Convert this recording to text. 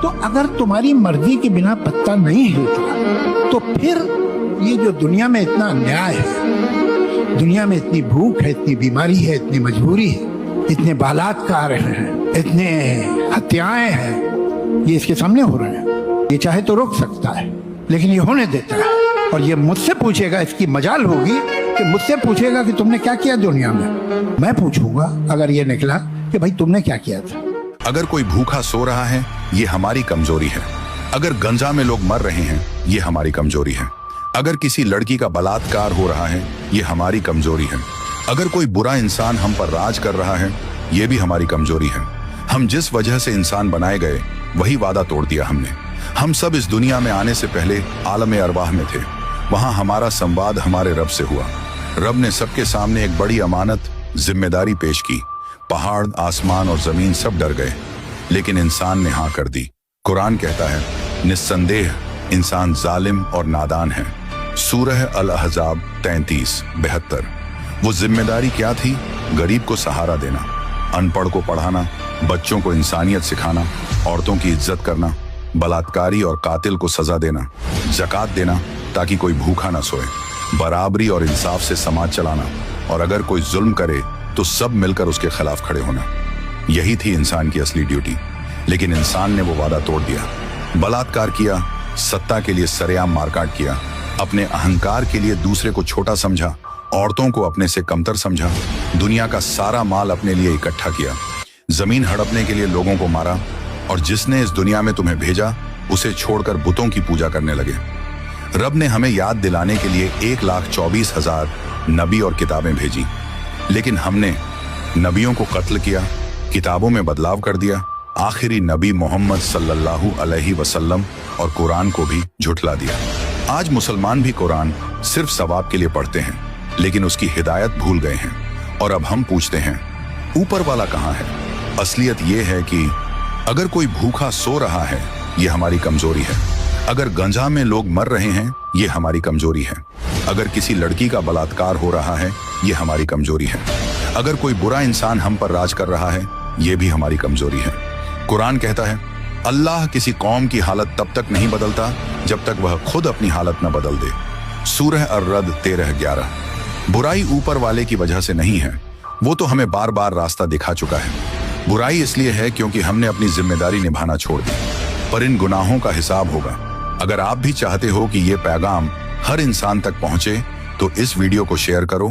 तो अगर तुम्हारी मर्जी के बिना पत्ता नहीं हिलता तो फिर ये जो दुनिया में इतना अन्याय है, दुनिया में इतनी भूख है, इतनी बीमारी है, इतनी मजबूरी है, इतने बलात्कार हैं, इतने हत्याएं हैं, ये इसके सामने हो रहे हैं। ये चाहे तो रोक सकता है लेकिन ये होने देता है। और ये मुझसे पूछेगा, इसकी मजाल होगी कि मुझसे पूछेगा कि तुमने क्या किया दुनिया में। मैं पूछूंगा अगर ये निकला कि भाई तुमने क्या किया था। अगर कोई भूखा सो रहा है ये हमारी कमजोरी है। अगर गंजा में लोग मर रहे हैं ये हमारी कमजोरी है। अगर किसी लड़की का बलात्कार हो रहा है ये हमारी कमजोरी है। अगर कोई बुरा इंसान हम पर राज कर रहा है ये भी हमारी कमजोरी है। हम जिस वजह से इंसान बनाए गए वही वादा तोड़ दिया हमने। हम सब इस दुनिया में आने से पहले आलम अरवाह में थे। वहां हमारा संवाद हमारे रब से हुआ। रब ने सबके सामने एक बड़ी अमानत जिम्मेदारी पेश की। पहाड़, आसमान और जमीन सब डर गए लेकिन इंसान ने हाँ कर दी। कुरान कहता है निस्संदेह इंसान जालिम और नादान है। सूरह अल-अहज़ाब 33-72। वो जिम्मेदारी क्या थी? गरीब को सहारा देना, अनपढ़ को पढ़ाना, बच्चों को इंसानियत सिखाना, औरतों की इज्जत करना, बलात्कारी और कातिल को सजा देना, ज़कात देना ताकि कोई भूखा ना सोए, बराबरी और इंसाफ से समाज चलाना, और अगर कोई जुल्म करे तो सब मिलकर उसके खिलाफ खड़े होना। यही थी इंसान की असली ड्यूटी। लेकिन इंसान ने वो वादा तोड़ दिया, बलात्कार किया, सत्ता के लिए सरेआम मारकाट किया, अपने अहंकार के लिए दूसरे को छोटा समझा, औरतों को अपने से कमतर समझा, दुनिया का सारा माल अपने लिए इकट्ठा किया, जमीन हड़पने के लिए लोगों को मारा, और जिसने इस दुनिया में तुम्हें भेजा उसे छोड़कर बुतों की पूजा करने लगे। रब ने हमें याद दिलाने के लिए 1,24,000 नबी और किताबें भेजी, लेकिन हमने नबियों को कत्ल किया, किताबों में बदलाव कर दिया, आखिरी नबी मोहम्मद सल्लल्लाहु अलैहि वसल्लम और कुरान को भी झुठला दिया। आज मुसलमान भी कुरान सिर्फ सवाब के लिए पढ़ते हैं लेकिन उसकी हिदायत भूल गए हैं। और अब हम पूछते हैं ऊपर वाला कहाँ है? असलियत ये है कि अगर कोई भूखा सो रहा है ये हमारी कमजोरी है। अगर गंजा में लोग मर रहे हैं ये हमारी कमजोरी है। अगर किसी लड़की का बलात्कार हो रहा है ये हमारी कमजोरी है। अगर कोई बुरा इंसान हम पर राज कर रहा है ये भी हमारी कमजोरी है। कुरान कहता है अल्लाह किसी कौम की हालत तब तक नहीं बदलता जब तक वह खुद अपनी हालत न बदल दे। सूरह अर्रद 13-11। बुराई ऊपर वाले की वजह से नहीं है, वो तो हमें बार बार रास्ता दिखा चुका है। बुराई इसलिए है क्योंकि हमने अपनी जिम्मेदारी निभाना छोड़ दी। पर इन गुनाहों का हिसाब होगा। अगर आप भी चाहते हो कि ये पैगाम हर इंसान तक पहुंचे तो इस वीडियो को शेयर करो